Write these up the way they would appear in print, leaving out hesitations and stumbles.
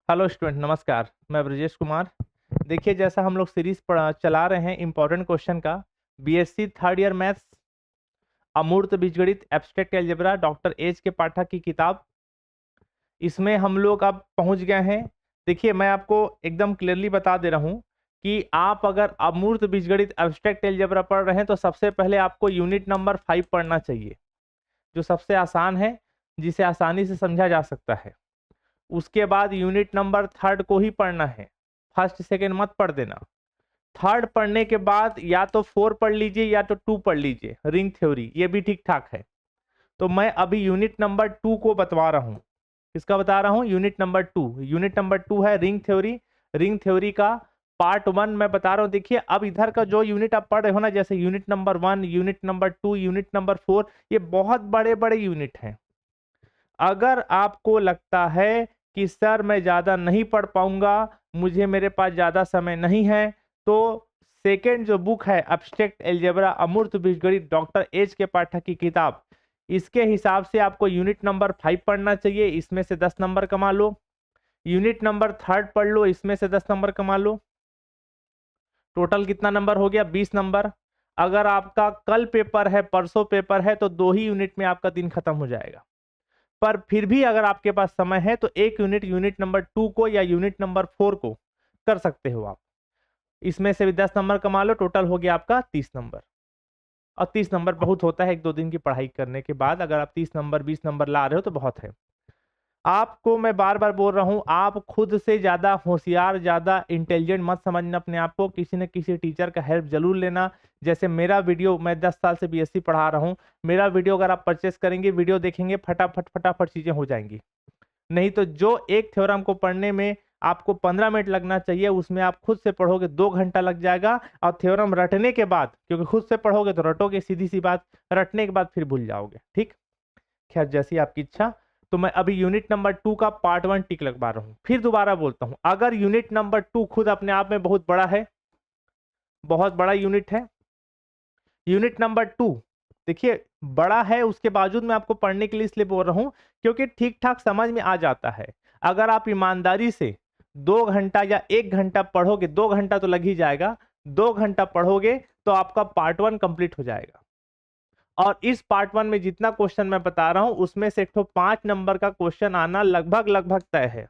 Hello student, नमस्कार। मैं ब्रजेश कुमार। देखिए, जैसा हम लोग सीरीज चला रहे हैं इंपॉर्टेंट क्वेश्चन का, बीएससी थर्ड ईयर मैथ्स, अमूर्त बीजगणित, एब्स्ट्रैक्ट अलजेब्रा, डॉक्टर एच के पाठक की किताब, इसमें हम लोग अब पहुंच गए हैं। देखिए, मैं आपको एकदम क्लियरली बता दे रहा हूं कि आप अगर अमूर्त बीजगणित, एब्स्ट्रैक्ट अलजेब्रा पढ़ रहे हैं तो सबसे पहले आपको यूनिट नंबर 5 पढ़ना चाहिए, जो सबसे आसान है, जिसे आसानी से समझा जा सकता है। उसके बाद यूनिट नंबर 3 को ही पढ़ना है, फर्स्ट सेकंड मत पढ़ देना। थर्ड पढ़ने के बाद या तो 4 पढ़ लीजिए या तो 2 पढ़ लीजिए, रिंग थ्योरी, ये भी ठीक ठाक है। तो मैं अभी यूनिट नंबर 2 को बतवा रहा हूं। किसका बता रहा हूं? Unit number 2। यूनिट नंबर 2 है रिंग थ्योरी। रिंग थ्योरी का पार्ट 1 मैं बता रहा हूं। देखिए, अब इधर का जो यूनिट आप पढ़ रहे हो ना, जैसे unit number 1, unit number 2, unit number 4, ये बहुत बड़े बड़े यूनिट हैं। अगर आपको लगता है कि सर मैं ज़्यादा नहीं पढ़ पाऊंगा, मुझे मेरे पास ज़्यादा समय नहीं है, तो सेकेंड जो बुक है एब्स्ट्रैक्ट अलजेब्रा अमूर्त बीजगणित, डॉक्टर एच के पाठक की किताब, इसके हिसाब से आपको यूनिट नंबर 5 पढ़ना चाहिए, इसमें से 10 नंबर कमा लो। यूनिट नंबर 3 पढ़ लो, इसमें से 10 नंबर कमा लो। टोटल कितना नंबर हो गया? 20 नंबर। अगर आपका कल पेपर है, परसों पेपर है, तो 2 ही यूनिट में आपका दिन खत्म हो जाएगा। पर फिर भी अगर आपके पास समय है तो एक यूनिट, यूनिट नंबर 2 को या यूनिट नंबर 4 को कर सकते हो आप। इसमें से भी 10 नंबर कमा लो, टोटल हो गया आपका 30 नंबर। और 30 नंबर बहुत होता है, 1-2 दिन की पढ़ाई करने के बाद अगर आप 30 नंबर 20 नंबर ला रहे हो तो बहुत है। आपको मैं बार बार बोल रहा हूं, आप खुद से ज्यादा होशियार, ज्यादा इंटेलिजेंट मत समझना अपने आप को। किसी न किसी टीचर का हेल्प जरूर लेना। जैसे मेरा वीडियो, मैं 10 साल से बीएससी पढ़ा रहा हूं, मेरा वीडियो अगर आप परचेस करेंगे, वीडियो देखेंगे, फटाफट फटाफट चीजें हो जाएंगी। नहीं तो जो एक थ्योरम को पढ़ने में आपको 15 मिनट लगना चाहिए, उसमें आप खुद से पढ़ोगे 2 घंटा लग जाएगा। और थ्योरम रटने के बाद, क्योंकि खुद से पढ़ोगे तो रटोगे, सीधी सी बात, रटने के बाद फिर भूल जाओगे। ठीक, खैर जैसी आपकी इच्छा। तो मैं अभी यूनिट नंबर 2 का पार्ट 1 टिक लगवा रहा हूं। फिर दोबारा बोलता हूं, अगर यूनिट नंबर 2 खुद अपने आप में बहुत बड़ा है, बहुत बड़ा यूनिट है, यूनिट नंबर 2 देखिए बड़ा है, उसके बावजूद मैं आपको पढ़ने के लिए इसलिए बोल रहा हूं क्योंकि ठीक ठाक समझ में आ जाता है। अगर आप ईमानदारी से 2 घंटा या 1 घंटा पढ़ोगे, 2 घंटा तो लग ही जाएगा, 2 घंटा पढ़ोगे तो आपका पार्ट 1 कंप्लीट हो जाएगा। और इस पार्ट 1 में जितना क्वेश्चन मैं बता रहा हूं, उसमें से एक तो 5 नंबर का क्वेश्चन आना लगभग लगभग तय है।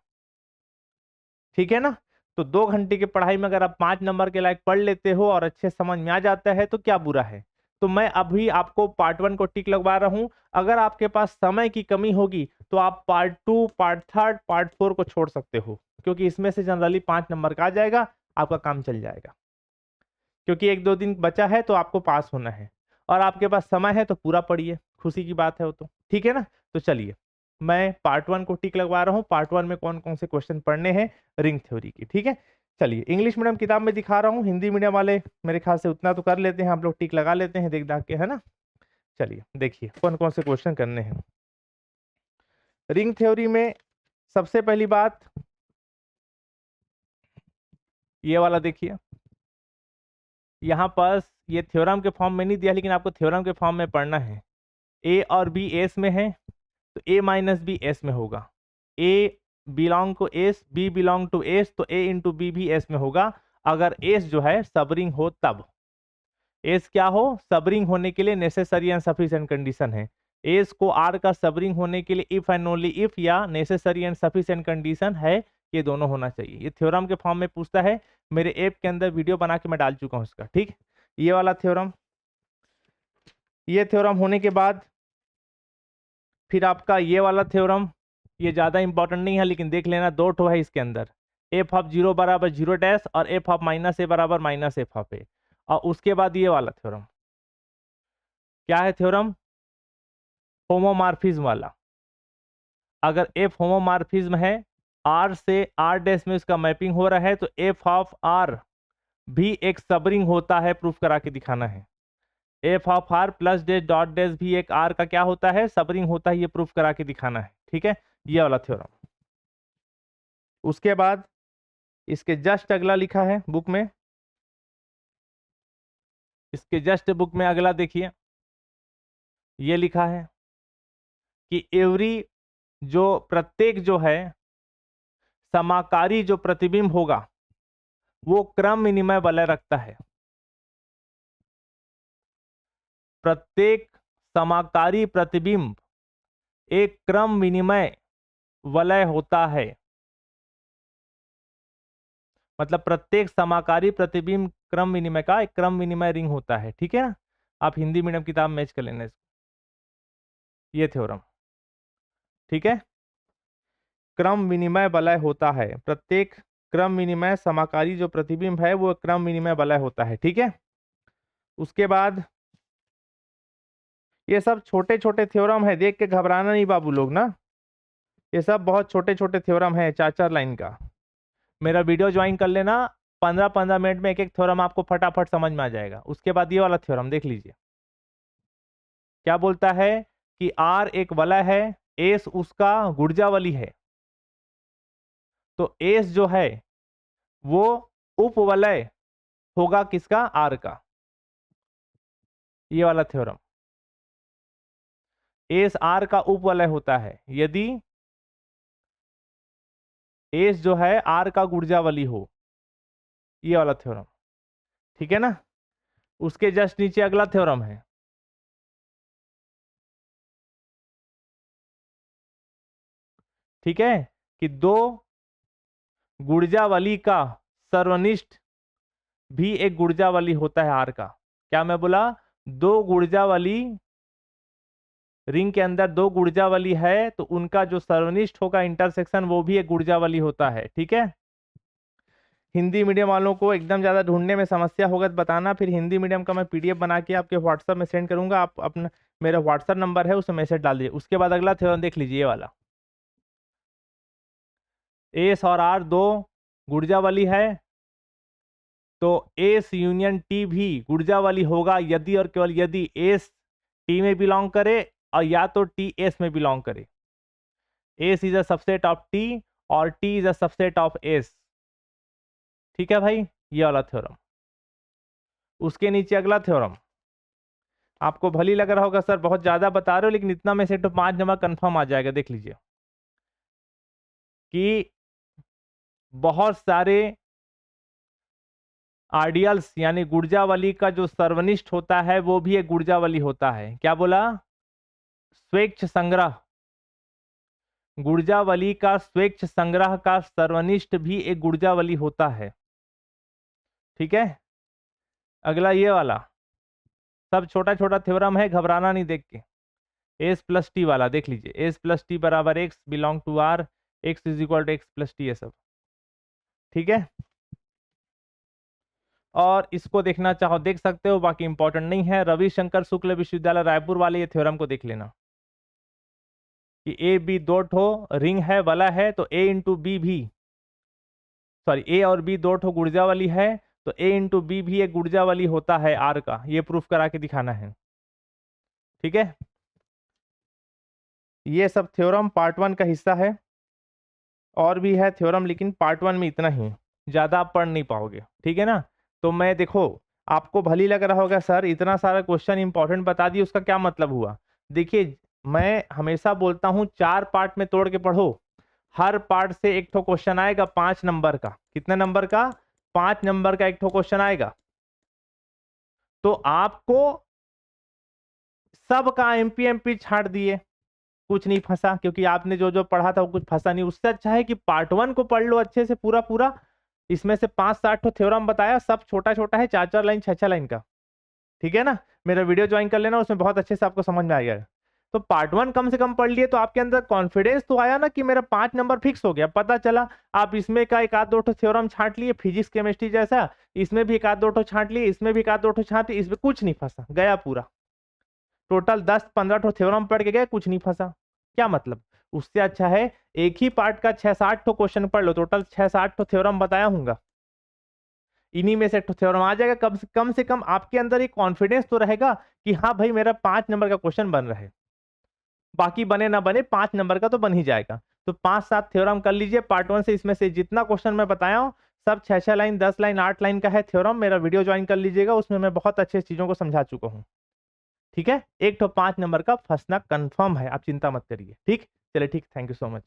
ठीक है ना? तो 2 घंटे की पढ़ाई में अगर आप 5 नंबर के लायक पढ़ लेते हो और अच्छे समझ में आ जाता है तो क्या बुरा है। तो मैं अभी आपको पार्ट 1 को टिक लगवा रहा हूं। अगर आपके पास समय की कमी होगी तो आप पार्ट 2, पार्ट 3, पार्ट 4 को छोड़ सकते हो, क्योंकि इसमें से जनरली 5 नंबर का आ जाएगा, आपका काम चल जाएगा। क्योंकि 1-2 दिन बचा है तो आपको पास होना है, और आपके पास समय है तो पूरा पढ़िए, खुशी की बात है वो तो। ठीक है ना? तो चलिए, मैं पार्ट 1 को टिक लगवा रहा हूं। पार्ट 1 में कौन कौन से क्वेश्चन पढ़ने हैं रिंग थ्योरी की। ठीक है, चलिए। इंग्लिश मीडियम किताब में दिखा रहा हूं, हिंदी मीडियम वाले मेरे ख्याल से उतना तो कर लेते हैं, आप लोग टिक लगा लेते हैं देख दाख के, है ना? चलिए देखिए कौन कौन से क्वेश्चन करने हैं रिंग थ्योरी में। सबसे पहली बात ये वाला देखिए, यहाँ पर ये थ्योरम के फॉर्म में नहीं दिया, लेकिन आपको थ्योरम के फॉर्म में पढ़ना है। ए और बी एस में है तो ए माइनस बी एस में होगा। A belong to S, B belong to S, तो ए इंटू बी भी एस में होगा। अगर एस जो है सबरिंग हो तब। एस क्या हो? सबरिंग होने के लिए नेसेसरी एंड सफिशिएंट कंडीशन है। एस को आर का सबरिंग होने के लिए इफ एंड ओनली इफ या नेसेसरी एंड सफिशिएंट कंडीशन है, ये दोनों होना चाहिए। ये थ्योरम के फॉर्म में पूछता है, मेरे ऐप के अंदर वीडियो बना के मैं डाल चुका हूं इसका। ठीक, ये वाला थ्योरम। ये थ्योरम होने के बाद फिर आपका ये वाला थ्योरम, ये ज्यादा इंपॉर्टेंट नहीं है लेकिन देख लेना, 2 ठो है इसके अंदर। एफ ऑफ 0 बराबर 0 डैश और एफ ऑफ माइनस ए बराबर माइनस एफ ऑफ ए। और उसके बाद ये वाला थ्योरम क्या है? थ्योरम होमोमॉर्फिज्म वाला। अगर एफ होमोमॉर्फिज्म है, आर से आर डैश में उसका मैपिंग हो रहा है, तो एफ ऑफ आर भी एक सबरिंग होता है, प्रूफ करा के दिखाना है। F of R plus dash dot dash भी एक आर का क्या होता है? सबरिंग होता है, ये प्रूफ करा के दिखाना है। ठीक है, ये वाला थ्योरम। उसके बाद इसके जस्ट अगला लिखा है बुक में, इसके जस्ट बुक में अगला देखिए, ये लिखा है कि एवरी, जो प्रत्येक जो है समाकारी जो प्रतिबिंब होगा वो क्रम विनिमय वलय रखता है। प्रत्येक समाकारी प्रतिबिंब एक क्रम विनिमय वलय होता है। मतलब प्रत्येक समाकारी प्रतिबिंब क्रम विनिमय का एक क्रम विनिमय रिंग होता है। ठीक है ना, आप हिंदी मीडियम किताब मैच कर लेना इसको, ये थ्योरम। ठीक है, क्रम विनिमय वलय होता है, प्रत्येक क्रम विनिमय समाकारी जो प्रतिबिंब है वो क्रम विनिमय वलय होता है। ठीक है, उसके बाद ये सब छोटे छोटे थ्योरम है, देख के घबराना नहीं बाबू लोग ना, ये सब बहुत छोटे छोटे थ्योरम है 4-4 लाइन का। मेरा वीडियो ज्वाइन कर लेना, 15-15 मिनट में एक एक थ्योरम आपको फटाफट समझ में आ जाएगा। उसके बाद ये वाला थ्योरम देख लीजिए, क्या बोलता है कि R एक वलय है, एस उसका गुर्जावली है, तो एस जो है वो उपवलय होगा किसका, R का। ये वाला थ्योरम, एस R का उपवलय होता है यदि एस जो है R का गुर्जावली हो, ये वाला थ्योरम। ठीक है ना, उसके जस्ट नीचे अगला थ्योरम है, ठीक है, कि दो गुर्जावली का सर्वनिष्ठ भी एक गुर्जावली होता है R का। क्या मैं बोला, दो गुर्जावली रिंग के अंदर दो गुर्जावली है तो उनका जो सर्वनिष्ठ होगा इंटरसेक्शन वो भी एक गुर्जावली होता है। ठीक है, हिंदी मीडियम वालों को एकदम ज्यादा ढूंढने में समस्या होगा तो बताना, फिर हिंदी मीडियम का मैं पीडीएफ बना के आपके व्हाट्सएप में सेंड करूंगा, आप अपना मेरा व्हाट्सएप नंबर है उसमें मैसेज डाल दीजिए। उसके बाद अगला थ्योरम देख लीजिए, ये वाला, एस और आर दो गुर्जावली है तो एस यूनियन टी भी गुर्जावली होगा यदि और केवल यदि एस टी में बिलोंग करे और या तो टी एस में बिलोंग करे। S is a subset of T और T is a subset of S. ठीक है भाई, ये वाला थ्योरम। उसके नीचे अगला थ्योरम, आपको भली लग रहा होगा सर बहुत ज्यादा बता रहे हो, लेकिन इतना में से तो 5 नंबर कंफर्म आ जाएगा। देख लीजिए कि बहुत सारे आइडियल्स यानी गुर्जावली का जो सर्वनिष्ठ होता है वो भी एक गुर्जावली होता है। क्या बोला, स्वेच्छ संग्रह, गुर्जावली का स्वेच्छ संग्रह का सर्वनिष्ठ भी एक गुर्जावली होता है। ठीक है, अगला ये वाला, सब छोटा छोटा थ्योरम है, घबराना नहीं देख के। एस प्लस टी वाला देख लीजिए, एस प्लस टी बराबर X belong to R, X is equal to X plus T, ये सब। ठीक है, और इसको देखना चाहो देख सकते हो, बाकी इंपॉर्टेंट नहीं है। रविशंकर शुक्ल विश्वविद्यालय रायपुर वाले ये थ्योरम को देख लेना कि ए बी दो ठो रिंग है वाला है तो ए इंटू बी भी, सॉरी ए और बी दो ठो गुर्जावली है तो ए इंटू बी भी एक गुर्जावली होता है आर का, ये प्रूफ करा के दिखाना है। ठीक है, ये सब थ्योरम पार्ट 1 का हिस्सा है, और भी है थ्योरम लेकिन पार्ट 1 में इतना ही, ज्यादा आप पढ़ नहीं पाओगे। ठीक है ना, तो मैं देखो आपको भली लग रहा होगा सर इतना सारा क्वेश्चन इंपॉर्टेंट बता दिए उसका क्या मतलब हुआ। देखिए मैं हमेशा बोलता हूं 4 पार्ट में तोड़ के पढ़ो, हर पार्ट से एक ठो क्वेश्चन आएगा 5 नंबर का। कितने नंबर का, 5 नंबर का एक ठो क्वेश्चन आएगा। तो आपको सबका एमपी एमपी छाट दिए, कुछ नहीं फंसा, क्योंकि आपने जो जो पढ़ा था वो कुछ फंसा नहीं। उससे अच्छा है कि पार्ट 1 को पढ़ लो अच्छे से पूरा पूरा, इसमें से 5-7 ठो थ्योरम बताया, सब छोटा छोटा है, 4-4 लाइन 6-6 लाइन का। ठीक है ना, मेरा वीडियो ज्वाइन कर लेना, उसमें बहुत अच्छे से आपको समझ में आ गया। तो पार्ट 1 कम से कम पढ़ लिए तो आपके अंदर कॉन्फिडेंस तो आया ना कि मेरा 5 नंबर फिक्स हो गया। पता चला आप इसमें का एक आध दो ठो थ्योरम छांट लिए, फिजिक्स केमिस्ट्री जैसा, इसमें भी एक आध दो ठो छांट लिए, इसमें भी एक आध दो ठो छांट लिए, इसमें कुछ नहीं फंसा, गया पूरा। टोटल 10-15 ठो थ्योरम पढ़ के गए, कुछ नहीं फंसा। क्या मतलब, उससे अच्छा है एक ही पार्ट का 6-7 ठो क्वेश्चन पढ़ लो, टोटल 6-7 ठो थ्योरम बताया हूंगा, इन्हीं में से थ्योरम आ जाएगा। कम से कम आपके अंदर एक कॉन्फिडेंस तो रहेगा कि हाँ भाई मेरा 5 नंबर का क्वेश्चन बन रहा है, बाकी बने ना बने 5 नंबर का तो बन ही जाएगा। तो 5-7 थ्योरम कर लीजिए पार्ट 1 से, इसमें से जितना क्वेश्चन मैं बताया हूं सब 6-6 लाइन 10 लाइन 8 लाइन का है थ्योरम। मेरा वीडियो ज्वाइन कर लीजिएगा, उसमें मैं बहुत अच्छे चीजों को समझा चुका हूँ। ठीक है, एक तो 5 नंबर का फंसना कंफर्म है, आप चिंता मत करिए। ठीक, चलिए ठीक, थैंक यू सो मच।